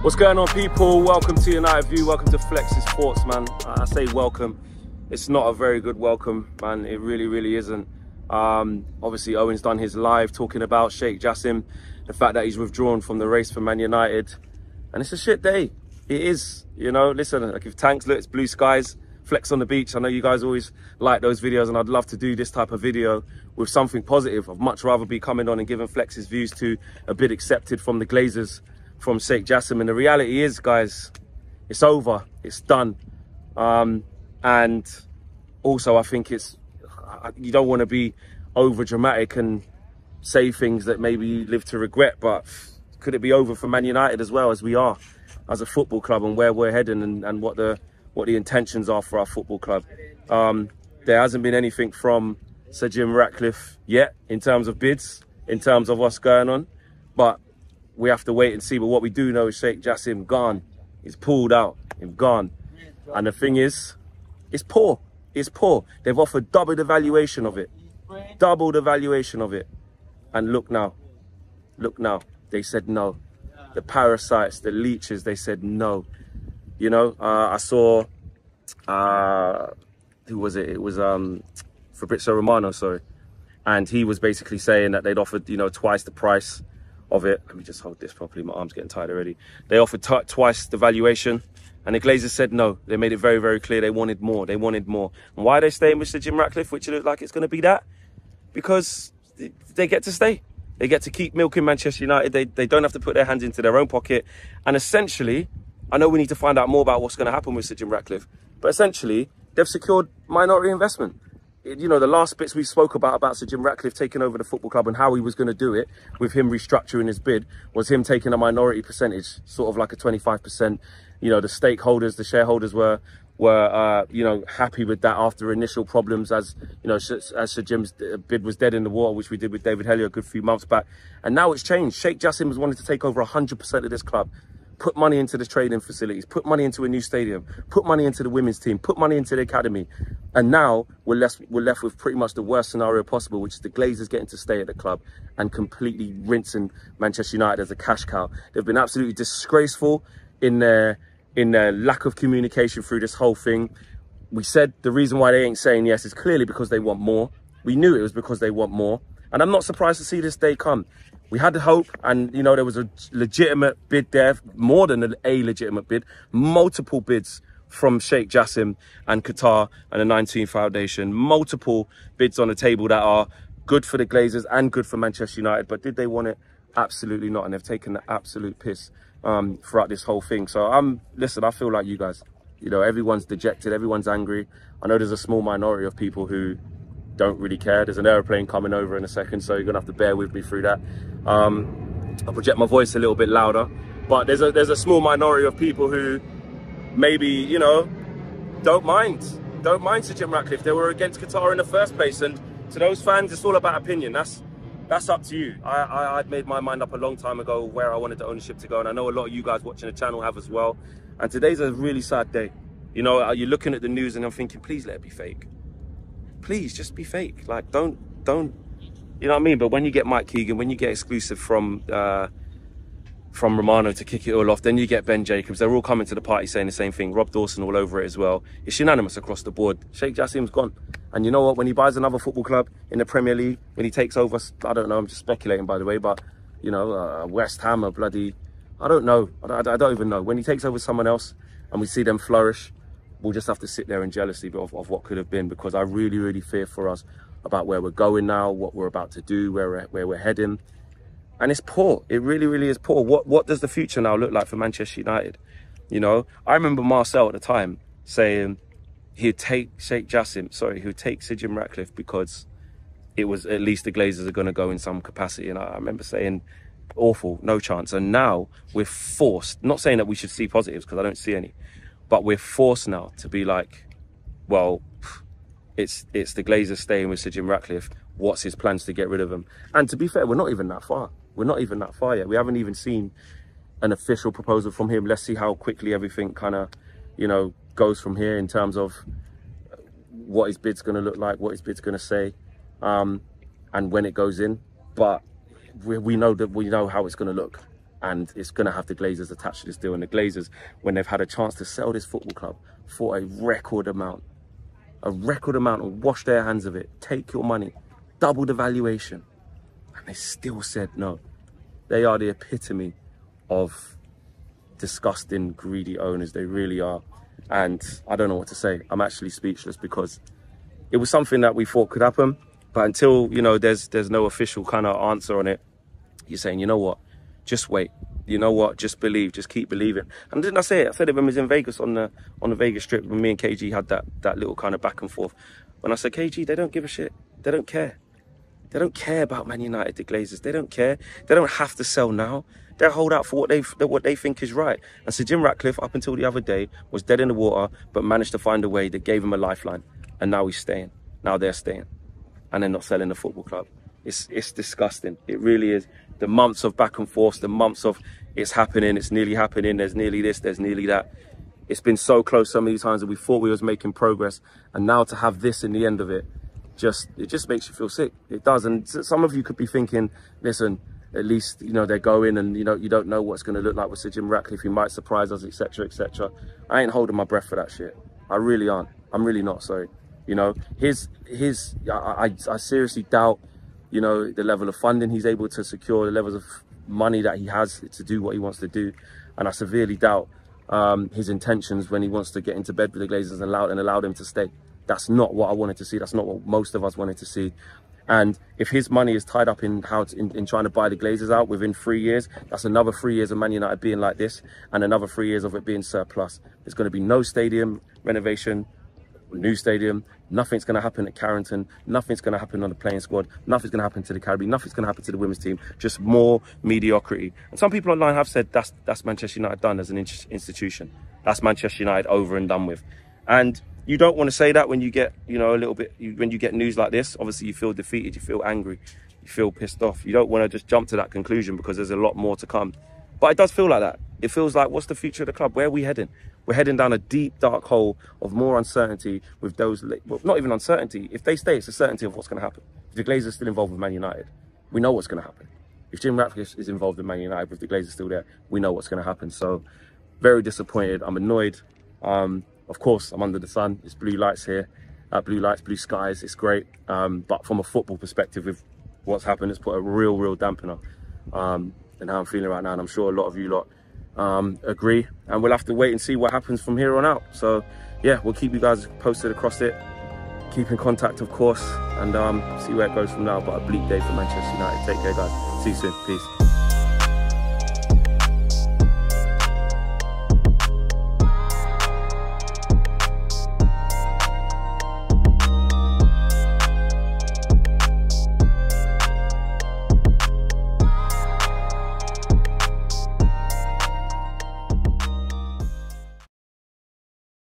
What's going on, people? Welcome to United View. Welcome to Flex's Sports, man. I say welcome. It's not a very good welcome, man. It really isn't. Obviously, Owen's done his live talking about Sheikh Jassim, the fact that he's withdrawn from the race for Man United. And it's a shit day. It is, you know. Listen, like if tanks look, it's blue skies, Flex on the beach. I know you guys always like those videos, and I'd love to do this type of video with something positive. I'd much rather be coming on and giving Flex's views to a bid accepted from the Glazers from Sheikh Jassim. And the reality is, guys, it's over, it's done. And also I think you don't want to be over dramatic and say things that maybe you live to regret, but could it be over for Man United as well, as we are as a football club, and where we're heading, and what the intentions are for our football club? There hasn't been anything from Sir Jim Ratcliffe yet in terms of bids, in terms of what's going on, but we have to wait and see. But what we do know is Sheikh Jassim gone. He's pulled out. He's gone. And the thing is, it's poor. It's poor. They've offered double the valuation of it. Double the valuation of it. And look now. Look now. They said no. The parasites, the leeches, they said no. You know, I saw, who was it? It was Fabrizio Romano, sorry. And he was basically saying that they'd offered, you know, twice the price of it. Let me just hold this properly. My arm's getting tired already. They offered twice the valuation, and the Glazers said no. They made it very clear they wanted more. They wanted more. And why are they staying with Sir Jim Ratcliffe, which looks like it's going to be that? Because they get to stay. They get to keep milking Manchester United. They don't have to put their hands into their own pocket. And essentially, I know we need to find out more about what's going to happen with Sir Jim Ratcliffe, but essentially, they've secured minority investment. You know, the last bits we spoke about Sir Jim Ratcliffe taking over the football club and how he was going to do it with him restructuring his bid was him taking a minority percentage, sort of like a 25%. You know, the stakeholders, the shareholders were you know, happy with that after initial problems, as you know, as Sir Jim's bid was dead in the water, which we did with David Hellier a good few months back. And now it's changed. Sheikh Jassim has wanted to take over 100% of this club. Put money into the training facilities, put money into a new stadium, put money into the women's team, put money into the academy. And now we're left with pretty much the worst scenario possible, which is the Glazers getting to stay at the club and completely rinsing Manchester United as a cash cow. They've been absolutely disgraceful in their lack of communication through this whole thing. We said the reason why they ain't saying yes is clearly because they want more. We knew it was because they want more. And I'm not surprised to see this day come. We had the hope, and, you know, there was a legitimate bid there, more than a legitimate bid, multiple bids from Sheikh Jassim and Qatar and the 19 Foundation, multiple bids on the table that are good for the Glazers and good for Manchester United. But did they want it? Absolutely not. And they've taken the absolute piss throughout this whole thing. So listen, I feel like you guys, you know, everyone's dejected, everyone's angry. I know there's a small minority of people who don't really care. There's an aeroplane coming over in a second, so you're gonna have to bear with me through that. I'll project my voice a little bit louder, but there's a small minority of people who maybe, you know, don't mind Sir Jim Ratcliffe. They were against Qatar in the first place, and to those fans, it's all about opinion. That's up to you. I'd made my mind up a long time ago where I wanted the ownership to go, and I know a lot of you guys watching the channel have as well. And today's a really sad day. You know, you're looking at the news and I'm thinking, please let it be fake. Please just be fake. Like, don't, you know what I mean? But when you get Mike Keegan, when you get exclusive from Romano to kick it all off, then you get Ben Jacobs. They're all coming to the party saying the same thing. Rob Dawson all over it as well. It's unanimous across the board. Sheikh Jassim's gone. And you know what? When he buys another football club in the Premier League, when he takes over, I don't know, I'm just speculating, by the way, but, you know, West Ham or bloody, I don't know. I don't even know. When he takes over someone else and we see them flourish, we'll just have to sit there in jealousy of what could have been, because I really fear for us about where we're going now, what we're about to do, where we're heading. And it's poor. It really is poor. What does the future now look like for Manchester United? You know, I remember Marcel at the time saying he'd take Sheikh Jassim, sorry, he'd take Sir Jim Ratcliffe because it was at least the Glazers are going to go in some capacity. And I remember saying, awful, no chance. And now we're forced, not saying that we should see positives, because I don't see any, but we're forced now to be like, well, it's the Glazers staying with Sir Jim Ratcliffe. What's his plans to get rid of him? And to be fair, we're not even that far. We're not even that far yet. We haven't even seen an official proposal from him. Let's see how quickly everything kind of, you know, goes from here in terms of what his bid's going to look like, what his bid's going to say, and when it goes in. But we know how it's going to look. and it's going to have the Glazers attached to this deal. And the Glazers, when they've had a chance to sell this football club for a record amount, and wash their hands of it, take your money, double the valuation, and they still said no. They are the epitome of disgusting, greedy owners. They really are. And I don't know what to say. I'm actually speechless, because it was something that we thought could happen. But until, you know, there's no official kind of answer on it, you're saying, you know what, just wait. You know what, just believe, just keep believing. And didn't I say it? I said it when we was in Vegas on the Vegas Strip, when me and KG had that little kind of back and forth. When I said, KG, they don't give a shit. They don't care. They don't care about Man United, the Glazers. They don't care. They don't have to sell now. They'll hold out for what they think is right. And Sir Jim Ratcliffe, up until the other day, was dead in the water, but managed to find a way that gave him a lifeline. And now he's staying. Now they're staying. And they're not selling the football club. It's disgusting. It really is. The months of back and forth, the months of it's happening, it's nearly happening, there's nearly this, there's nearly that. It's been so close so many times that we thought we was making progress. And now to have this in the end of it, it just makes you feel sick. It does. And some of you could be thinking, listen, at least, you know, they're going, and, you know, you don't know what's going to look like with Sir Jim Ratcliffe. He might surprise us, etc., etc. I ain't holding my breath for that shit. I really aren't. I'm really not, sorry. You know, I seriously doubt, you know, the level of funding he's able to secure, the levels of money that he has to do what he wants to do. And I severely doubt his intentions when he wants to get into bed with the Glazers and allow them to stay. That's not what I wanted to see. That's not what most of us wanted to see. And if his money is tied up in trying to buy the Glazers out within 3 years, that's another 3 years of Man United being like this, and another 3 years of it being surplus. There's going to be no stadium renovation, new stadium. Nothing's going to happen at Carrington. Nothing's going to happen on the playing squad. Nothing's going to happen to the Caribbean. Nothing's going to happen to the women's team. Just more mediocrity. And some people online have said that's Manchester United done as an institution. That's Manchester United over and done with. And you don't want to say that when you get, you know, a little bit, when you get news like this. Obviously, you feel defeated, you feel angry, you feel pissed off. You don't want to just jump to that conclusion, because there's a lot more to come. But it does feel like that. It feels like, what's the future of the club? Where are we heading? We're heading down a deep, dark hole of more uncertainty with those, well, not even uncertainty. If they stay, it's a certainty of what's going to happen. If the Glazers are still involved with Man United, we know what's going to happen. If Jim Ratcliffe is involved with Man United, with the Glazers still there, we know what's going to happen. So, very disappointed. I'm annoyed. Of course, I'm under the sun. It's blue lights here. Blue lights, blue skies. It's great. But from a football perspective, with what's happened, it's put a real dampener in how I'm feeling right now. And I'm sure a lot of you lot agree. And we'll have to wait and see what happens from here on out. So, yeah, we'll keep you guys posted across it. Keep in contact, of course, and see where it goes from now. But a bleak day for Manchester United. Take care, guys. See you soon. Peace.